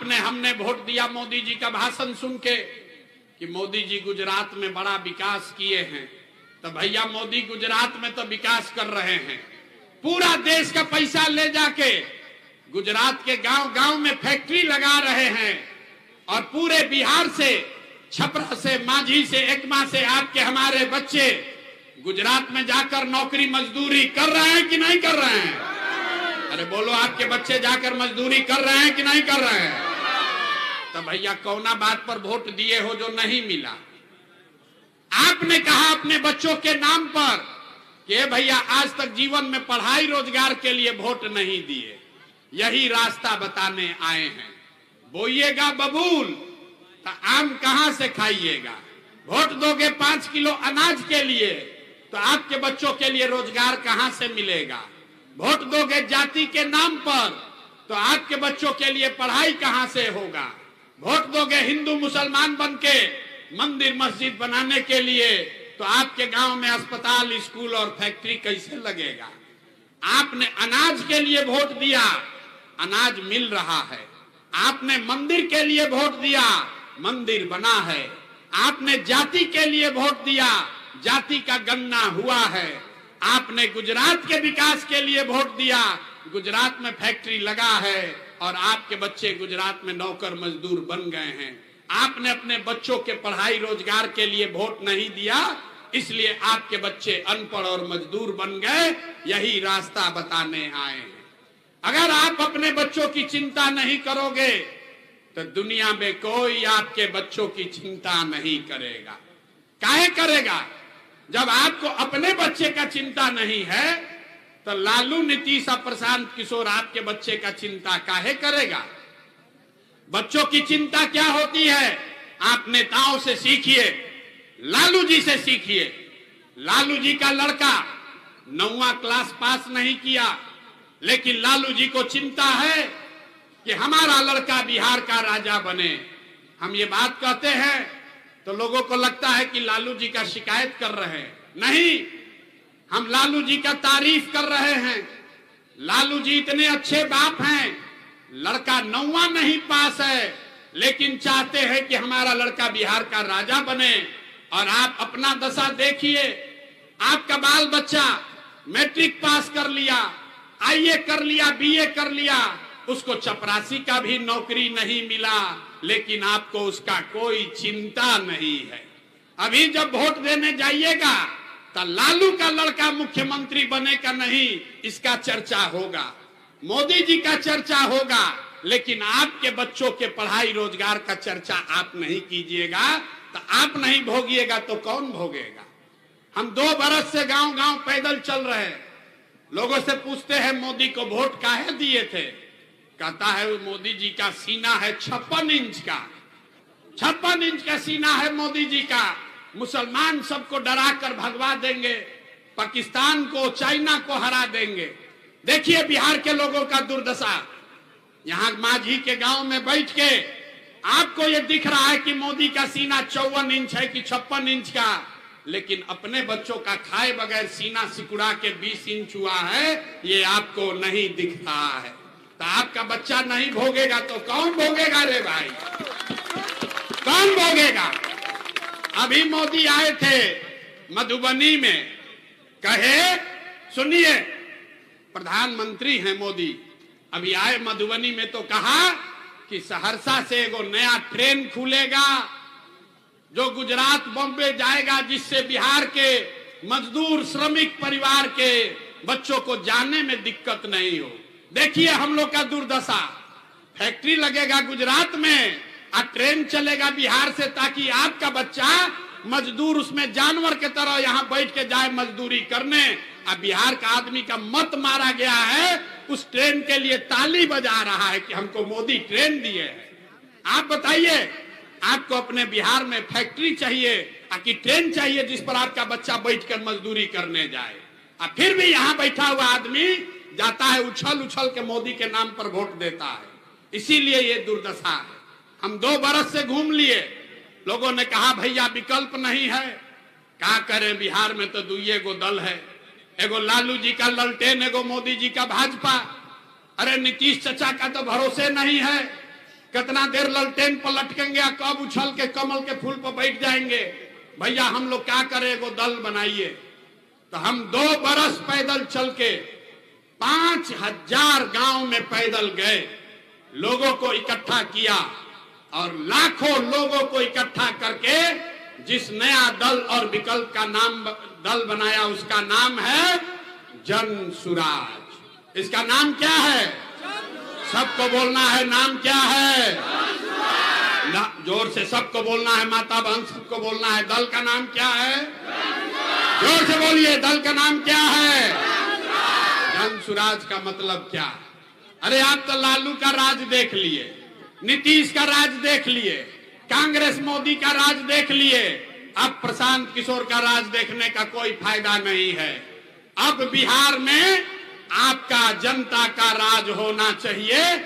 आपने हमने वोट दिया मोदी जी का भाषण सुन के कि मोदी जी गुजरात में बड़ा विकास किए हैं। तो भैया मोदी गुजरात में तो विकास कर रहे हैं, पूरा देश का पैसा ले जाके गुजरात के गांव गांव में फैक्ट्री लगा रहे हैं और पूरे बिहार से, छपरा से, मांझी से, एकमा से आपके हमारे बच्चे गुजरात में जाकर नौकरी मजदूरी कर रहे हैं कि नहीं कर रहे हैं? अरे बोलो, आपके बच्चे जाकर मजदूरी कर रहे हैं कि नहीं कर रहे हैं? तो भैया कौना बात पर वोट दिए हो जो नहीं मिला? आपने कहा अपने बच्चों के नाम पर कि भैया आज तक जीवन में पढ़ाई रोजगार के लिए वोट नहीं दिए, यही रास्ता बताने आए हैं। बोइएगा बबूल तो आम कहां से खाइएगा? वोट दोगे 5 किलो अनाज के लिए तो आपके बच्चों के लिए रोजगार कहां से मिलेगा? वोट दोगे जाति के नाम पर तो आपके बच्चों के लिए पढ़ाई कहां से होगा? वोट दोगे हिंदू मुसलमान बनके मंदिर मस्जिद बनाने के लिए तो आपके गांव में अस्पताल, स्कूल और फैक्ट्री कैसे लगेगा? आपने अनाज के लिए वोट दिया, अनाज मिल रहा है। आपने मंदिर के लिए वोट दिया, मंदिर बना है। आपने जाति के लिए वोट दिया, जाति का गणना हुआ है। आपने गुजरात के विकास के लिए वोट दिया, गुजरात में फैक्ट्री लगा है और आपके बच्चे गुजरात में नौकर मजदूर बन गए हैं। आपने अपने बच्चों के पढ़ाई रोजगार के लिए वोट नहीं दिया, इसलिए आपके बच्चे अनपढ़ और मजदूर बन गए। यही रास्ता बताने आए हैं। अगर आप अपने बच्चों की चिंता नहीं करोगे तो दुनिया में कोई आपके बच्चों की चिंता नहीं करेगा। काहे करेगा? जब आपको अपने बच्चे का चिंता नहीं है तो लालू, नीतीश और प्रशांत किशोर आपके बच्चे का चिंता काहे करेगा? बच्चों की चिंता क्या होती है आप नेताओं से सीखिए, लालू जी से सीखिए। लालू जी का लड़का 9वां क्लास पास नहीं किया, लेकिन लालू जी को चिंता है कि हमारा लड़का बिहार का राजा बने। हम ये बात कहते हैं तो लोगों को लगता है कि लालू जी का शिकायत कर रहे हैं। नहीं, हम लालू जी का तारीफ कर रहे हैं। लालू जी इतने अच्छे बाप हैं, लड़का 9वां नहीं पास है लेकिन चाहते हैं कि हमारा लड़का बिहार का राजा बने। और आप अपना दशा देखिए, आपका बाल बच्चा मैट्रिक पास कर लिया, आईए कर लिया, बीए कर लिया, उसको चपरासी का भी नौकरी नहीं मिला, लेकिन आपको उसका कोई चिंता नहीं है। अभी जब वोट देने जाइएगा तो लालू का लड़का मुख्यमंत्री बनेगा नहीं, इसका चर्चा होगा, मोदी जी का चर्चा होगा, लेकिन आपके बच्चों के पढ़ाई रोजगार का चर्चा आप नहीं कीजिएगा। तो आप नहीं भोगिएगा तो कौन भोगेगा? हम 2 बरस से गांव गांव पैदल चल रहे हैं। लोगों से पूछते हैं मोदी को वोट काहे दिए थे? कहता है मोदी जी का सीना है 56 इंच का, 56 इंच का सीना है मोदी जी का। मुसलमान सबको डरा कर भगवा देंगे, पाकिस्तान को, चाइना को हरा देंगे। देखिए बिहार के लोगों का दुर्दशा। यहाँ मांझी के गांव में बैठ के आपको ये दिख रहा है कि मोदी का सीना 54 इंच है कि 56 इंच का, लेकिन अपने बच्चों का खाए बगैर सीना सिकुड़ा के 20 इंच हुआ है, ये आपको नहीं दिख रहा है। तो आपका बच्चा नहीं भोगेगा तो कौन भोगेगा रे भाई? कौन भोगेगा? अभी मोदी आए थे मधुबनी में, कहे, सुनिए, प्रधानमंत्री हैं मोदी, अभी आए मधुबनी में तो कहा कि सहरसा से एगो नया ट्रेन खुलेगा जो गुजरात बॉम्बे जाएगा, जिससे बिहार के मजदूर श्रमिक परिवार के बच्चों को जाने में दिक्कत नहीं हो। देखिए हम लोग का दुर्दशा। फैक्ट्री लगेगा गुजरात में और ट्रेन चलेगा बिहार से, ताकि आपका बच्चा मजदूर उसमें जानवर के तरह यहाँ बैठ के जाए मजदूरी करने। अब बिहार का आदमी का मत मारा गया है, उस ट्रेन के लिए ताली बजा रहा है कि हमको मोदी ट्रेन दिए है। आप बताइए, आपको अपने बिहार में फैक्ट्री चाहिए कि ट्रेन चाहिए जिस पर आपका बच्चा बैठकर मजदूरी करने जाए? और फिर भी यहाँ बैठा हुआ आदमी जाता है उछल उछल के मोदी के नाम पर वोट देता है। इसीलिए ये दुर्दशा है। हम 2 बरस से घूम लिए, लोगों ने कहा भैया विकल्प नहीं है। क्या करें, बिहार में तो 2 गो दल है, एगो लालू जी का ललटेन, एगो मोदी जी का भाजपा। अरे नीतीश चचा का तो भरोसे नहीं है, कितना देर ललटेन पर लटकेंगे, कब उछल के कमल के फूल पर बैठ जाएंगे। भैया हम लोग क्या करें, वो दल बनाइए। तो हम 2 बरस पैदल चल के 5000 गांव में पैदल गए, लोगों को इकट्ठा किया और लाखों लोगों को इकट्ठा करके जिस नया दल और विकल्प का नाम दल बनाया, उसका नाम है जन सुराज। इसका नाम क्या है? सबको बोलना है, नाम क्या है? जोर से सबको बोलना है, माता बहन सबको बोलना है। दल का नाम क्या है? जोर से बोलिए, दल का नाम क्या है? जन सुराज का मतलब क्या है? अरे आप तो लालू का राज देख लिए, नीतीश का राज देख लिए, कांग्रेस मोदी का राज देख लिए, अब प्रशांत किशोर का राज देखने का कोई फायदा नहीं है। अब बिहार में आपका जनता का राज होना चाहिए,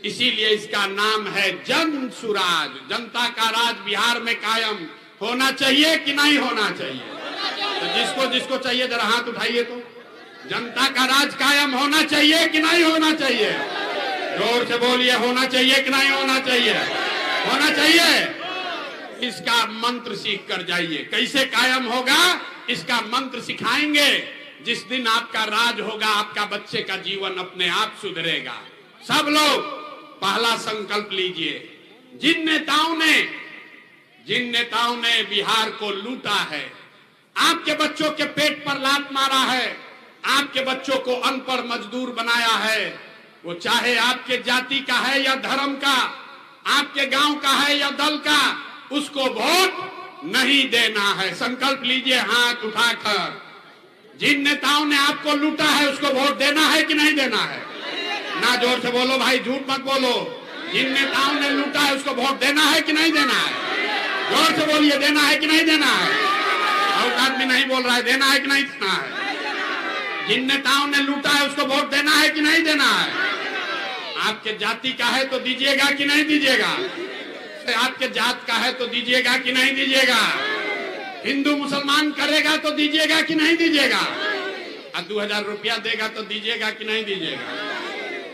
इसीलिए इसका नाम है जन सुराज। जनता का राज बिहार में कायम होना चाहिए कि नहीं होना चाहिए? तो जिसको जिसको चाहिए जरा हाथ उठाइए। तो जनता का राज कायम होना चाहिए कि नहीं होना चाहिए? जोर से बोलिए, होना चाहिए कि नहीं होना चाहिए? होना चाहिए। इसका मंत्र सीख कर जाइए। कैसे कायम होगा इसका मंत्र सिखाएंगे। जिस दिन आपका राज होगा, आपका बच्चे का जीवन अपने आप सुधरेगा। सब लोग पहला संकल्प लीजिए, जिन नेताओं ने बिहार को लूटा है, आपके बच्चों के पेट पर लात मारा है, आपके बच्चों को अनपढ़ मजदूर बनाया है, वो चाहे आपके जाति का है या धर्म का, आपके गांव का है या दल का, उसको वोट नहीं देना है। संकल्प लीजिए हाथ उठाकर। जिन नेताओं ने आपको लूटा है उसको वोट देना है कि नहीं देना है? ना जोर से बोलो भाई, झूठ मत बोलो। जिन नेताओं ने लूटा है उसको वोट देना है कि नहीं देना है? जोर से बोलिए, देना है कि नहीं देना है? और आदमी नहीं बोल रहा है, देना है कि नहीं देना है? जिन नेताओं ने लूटा है उसको वोट देना है कि नहीं देना है? आपके जाति का है तो दीजिएगा कि नहीं दीजिएगा? आपके जात का है तो दीजिएगा कि नहीं दीजिएगा? हिंदू मुसलमान करेगा तो दीजिएगा कि नहीं दीजिएगा? 2000 रुपया देगा तो दीजिएगा कि नहीं दीजिएगा?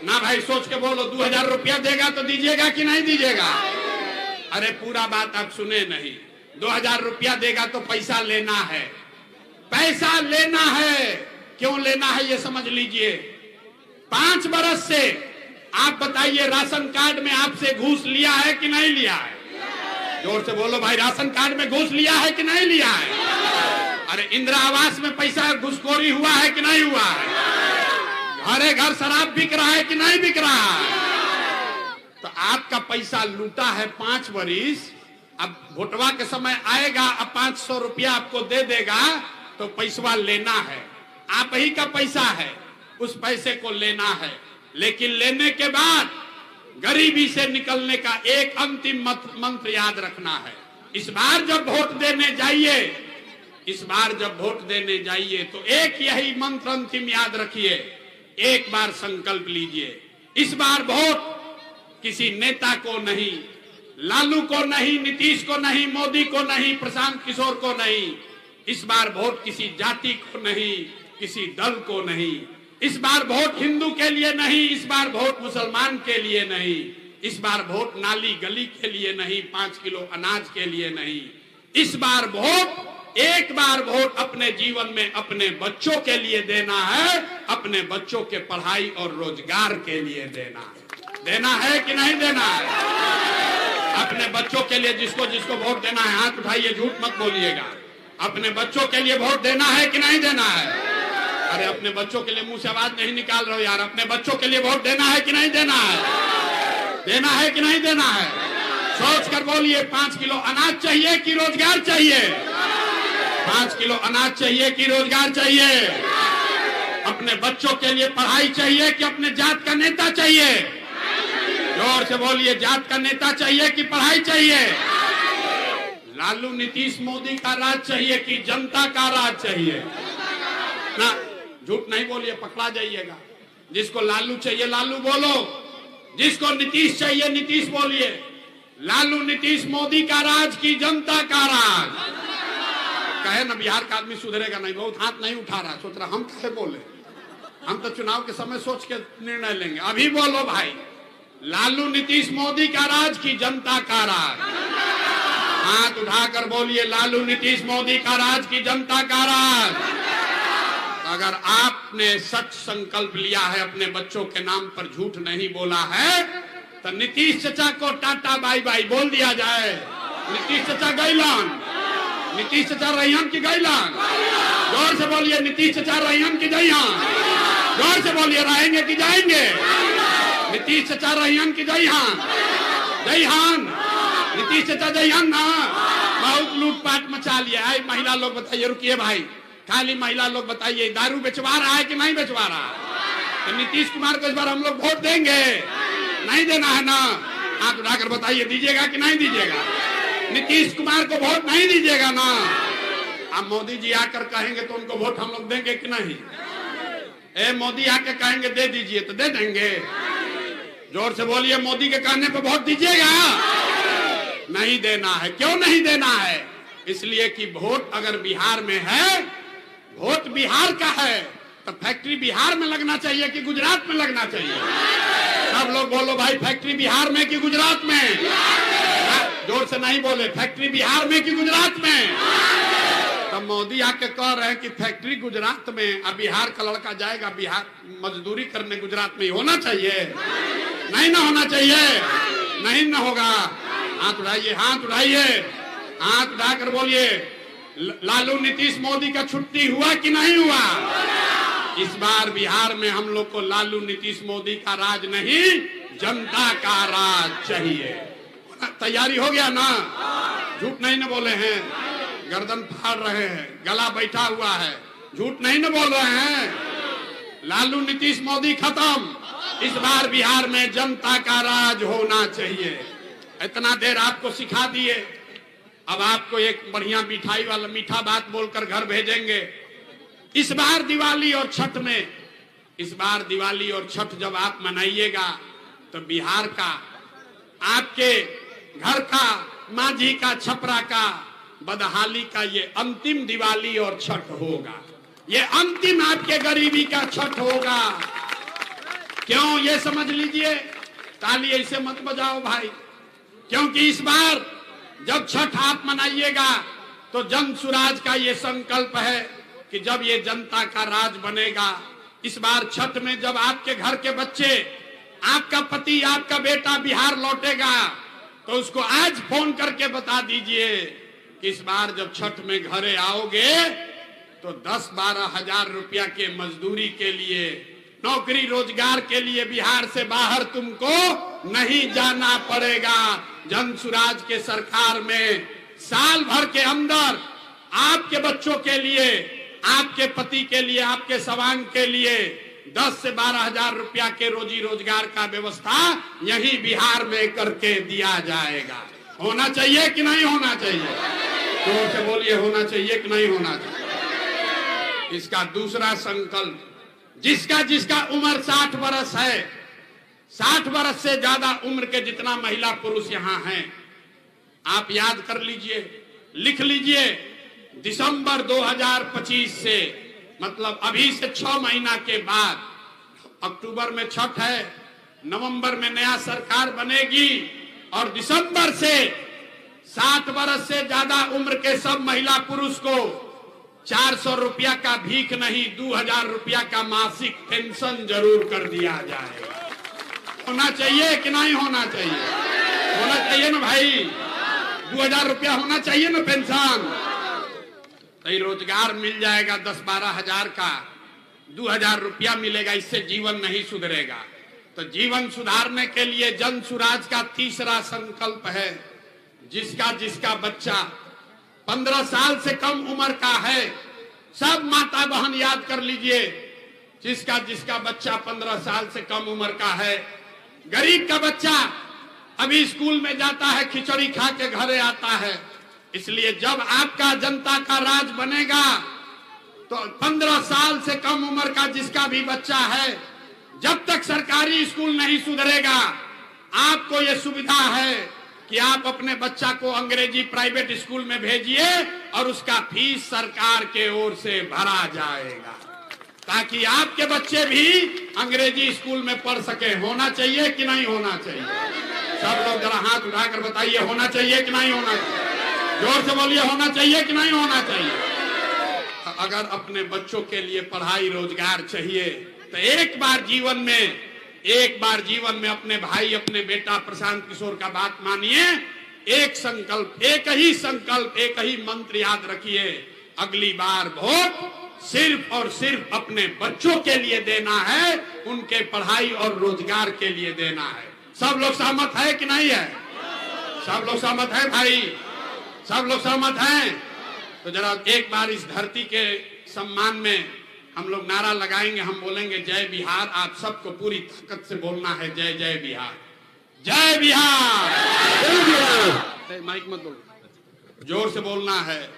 ना भाई, सोच के बोलो, 2000 रुपया देगा तो दीजिएगा कि नहीं दीजिएगा? अरे पूरा बात आप सुने नहीं। 2000 रुपया देगा तो पैसा लेना है, पैसा लेना है। क्यों लेना है ये समझ लीजिए। 5 बरस से आप बताइए, राशन कार्ड में आपसे घूस लिया है कि नहीं लिया है? जोर से बोलो भाई, राशन कार्ड में घूस लिया है कि नहीं लिया है? अरे इंदिरा आवास में पैसा घुसखोरी हुआ है कि नहीं हुआ है? घरे घर शराब बिक रहा है कि नहीं बिक रहा है? तो आपका पैसा लूटा है 5 बरिस, अब वोटवा के समय आएगा, अब 500 रुपया आपको दे देगा तो पैसा लेना है। आप ही का पैसा है, उस पैसे को लेना है। लेकिन लेने के बाद गरीबी से निकलने का एक अंतिम मंत्र याद रखना है। इस बार जब वोट देने जाइए तो एक यही मंत्र अंतिम याद रखिए। एक बार संकल्प लीजिए, इस बार वोट किसी नेता को नहीं, लालू को नहीं, नीतीश को नहीं, मोदी को नहीं, प्रशांत किशोर को नहीं। इस बार वोट किसी जाति को नहीं, किसी दल को नहीं। इस बार वोट हिंदू के लिए नहीं, इस बार वोट मुसलमान के लिए नहीं, इस बार वोट नाली गली के लिए नहीं, 5 किलो अनाज के लिए नहीं। इस बार वोट, एक बार वोट अपने जीवन में अपने बच्चों के लिए देना है, अपने बच्चों के पढ़ाई और रोजगार के लिए देना है। देना है कि नहीं देना है? अपने बच्चों के लिए जिसको जिसको वोट देना है हाथ उठाइए, झूठ मत बोलिएगा। अपने बच्चों के लिए वोट देना है कि नहीं देना है? अरे अपने बच्चों के लिए मुंह से आवाज नहीं निकाल रहे हो यार। अपने बच्चों के लिए वोट देना है कि नहीं देना है? देना है कि नहीं देना है? सोच कर बोलिए, 5 किलो अनाज चाहिए कि रोजगार चाहिए? 5 किलो अनाज चाहिए कि रोजगार चाहिए? अपने बच्चों के लिए पढ़ाई चाहिए कि अपने जात का नेता चाहिए? जोर से बोलिए, जात का नेता चाहिए कि पढ़ाई चाहिए? लालू नीतीश मोदी का राज चाहिए कि जनता का राज चाहिए? ना, झूठ नहीं बोलिए, पकड़ा जाइएगा। जिसको लालू चाहिए लालू बोलो, जिसको नीतीश चाहिए नीतीश बोलिए। लालू नीतीश मोदी का राज की जनता का राज? कहे ना बिहार का आदमी सुधरेगा नहीं, बहुत हाथ नहीं उठा रहा, सोच रहा हम कैसे बोले। हम तो चुनाव के समय सोच के निर्णय लेंगे। अभी बोलो भाई, लालू नीतीश मोदी का राज की जनता का राज? हाथ उठाकर बोलिए, लालू नीतीश मोदी का राज की जनता का राज? अगर आपने सच संकल्प लिया है, अपने बच्चों के नाम पर झूठ नहीं बोला है, तो नीतीश चचा को टाटा बाय बाय बोल दिया जाए। नीतीश चचा गैलन, नीतीश चचा रैयन की गैलन। जोर से बोलिए, नीतीश चचा रैयन की जयहान। जोर से बोलिए, रहेंगे कि जाएंगे? नीतीश चचा रैयन की जयहान, जयहान। नीतीश चचा जयहान ना। बहुत लूटपाट मचा लिया है। महिला लोग बताइए, रुकिए भाई, खाली महिला लोग बताइए, दारू बेचवा रहा है कि नहीं बेचवा रहा? तो नीतीश कुमार को इस बार हम लोग वोट देंगे? नहीं देना है ना? हाथ उठाकर बताइए, दीजिएगा कि नहीं दीजिएगा? नीतीश कुमार को वोट नहीं दीजिएगा ना? अब मोदी जी आकर कहेंगे तो उनको वोट हम लोग देंगे कि नहीं? ए मोदी आकर कहेंगे दे दीजिए तो दे देंगे? जोर से बोलिए, मोदी के कहने पे वोट दीजिएगा? नहीं देना है। क्यों नहीं देना है? इसलिए कि वोट अगर बिहार में है, वोट बिहार का है, तो फैक्ट्री बिहार में लगना चाहिए कि गुजरात में लगना चाहिए? सब लोग बोलो भाई, फैक्ट्री बिहार में कि गुजरात में? जोर से नहीं बोले, फैक्ट्री बिहार में कि गुजरात में? तो मोदी आके कह रहे हैं कि फैक्ट्री गुजरात में, अब बिहार का लड़का जाएगा बिहार मजदूरी करने गुजरात में, होना चाहिए? नहीं ना होना चाहिए? नहीं ना होगा। हाथ उठाइए, हाथ उठाइए, हाथ उठाकर बोलिए, लालू नीतीश मोदी का छुट्टी हुआ कि नहीं हुआ? इस बार बिहार में हम लोग को लालू नीतीश मोदी का राज नहीं, जनता का राज चाहिए। तैयारी हो गया ना? झूठ नहीं न बोले हैं, गर्दन फाड़ रहे हैं, गला बैठा हुआ है, झूठ नहीं न बोल रहे हैं। लालू नीतीश मोदी खत्म, इस बार बिहार में जनता का राज होना चाहिए। इतना देर आपको सिखा दिए, अब आपको एक बढ़िया मिठाई वाला मीठा बात बोलकर घर भेजेंगे। इस बार दिवाली और छठ में, इस बार दिवाली और छठ जब आप मनाइएगा तो बिहार का, आपके घर का, माझी का, छपरा का, बदहाली का ये अंतिम दिवाली और छठ होगा। ये अंतिम आपके गरीबी का छठ होगा। क्यों? ये समझ लीजिए। ताली ऐसे मत बजाओ भाई, क्योंकि इस बार जब छठ आप मनाइएगा तो जन सुराज का ये संकल्प है कि जब ये जनता का राज बनेगा, इस बार छठ में जब आपके घर के बच्चे, आपका पति, आपका बेटा बिहार लौटेगा, तो उसको आज फोन करके बता दीजिए कि इस बार जब छठ में घरे आओगे तो 10-12 हजार रुपया के मजदूरी के लिए, नौकरी रोजगार के लिए बिहार से बाहर तुमको नहीं जाना पड़ेगा। जन सुराज के सरकार में साल भर के अंदर आपके बच्चों के लिए, आपके पति के लिए, आपके सवांग के लिए 10 से 12 हजार रुपया के रोजी रोजगार का व्यवस्था यही बिहार में करके दिया जाएगा। होना चाहिए कि नहीं होना चाहिए? जोर से बोलिए, होना चाहिए कि नहीं होना चाहिए? इसका दूसरा संकल्प, जिसका जिसका उम्र 60 वर्ष है, 60 वर्ष से ज्यादा उम्र के जितना महिला पुरुष यहाँ हैं, आप याद कर लीजिए, लिख लीजिए, दिसंबर 2025 से, मतलब अभी से 6 महीना के बाद, अक्टूबर में छठ है, नवंबर में नया सरकार बनेगी, और दिसंबर से 60 वर्ष से ज्यादा उम्र के सब महिला पुरुष को 400 रुपया का भीख नहीं, 2000 रुपया का मासिक पेंशन जरूर कर दिया जाएगा। होना चाहिए कि नहीं होना चाहिए? होना चाहिए ना भाई, 2000 रुपया होना चाहिए ना पेंशन। तो रोजगार मिल जाएगा 10-12 हजार का, 2000 रुपया मिलेगा, इससे जीवन नहीं सुधरेगा। तो जीवन सुधारने के लिए जन सुराज का तीसरा संकल्प है, जिसका जिसका बच्चा 15 साल से कम उम्र का है, सब माता बहन याद कर लीजिए, जिसका जिसका बच्चा 15 साल से कम उम्र का है, गरीब का बच्चा अभी स्कूल में जाता है, खिचड़ी खा के घरे आता है, इसलिए जब आपका जनता का राज बनेगा तो 15 साल से कम उम्र का जिसका भी बच्चा है, जब तक सरकारी स्कूल नहीं सुधरेगा, आपको यह सुविधा है कि आप अपने बच्चा को अंग्रेजी प्राइवेट स्कूल में भेजिए और उसका फीस सरकार के ओर से भरा जाएगा। ताकि आपके बच्चे भी अंग्रेजी स्कूल में पढ़ सके। होना चाहिए कि नहीं होना चाहिए? सब लोग जरा हाथ उठाकर बताइए, होना चाहिए कि नहीं होना चाहिए? जोर से बोलिए, होना चाहिए कि नहीं होना चाहिए? अगर अपने बच्चों के लिए पढ़ाई रोजगार चाहिए तो एक बार जीवन में अपने भाई, अपने बेटा प्रशांत किशोर का बात मानिए। एक संकल्प, एक ही मंत्र याद रखिए, अगली बार वोट सिर्फ और सिर्फ अपने बच्चों के लिए देना है, उनके पढ़ाई और रोजगार के लिए देना है। सब लोग सहमत है कि नहीं है? सब लोग सहमत है भाई? सब लोग सहमत हैं? तो जरा एक बार इस धरती के सम्मान में हम लोग नारा लगाएंगे, हम बोलेंगे जय बिहार। आप सबको पूरी ताकत से बोलना है, जय जय बिहार, जय बिहार, जय बिहार। माइक मत बोलो, जोर से बोलना है,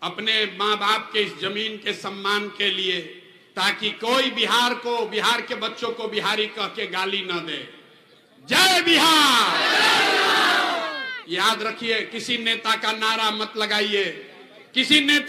अपने माँ बाप के इस जमीन के सम्मान के लिए, ताकि कोई बिहार के बच्चों को बिहारी कह के गाली न दे। जय बिहार। याद रखिए, किसी नेता का नारा मत लगाइए, किसी नेता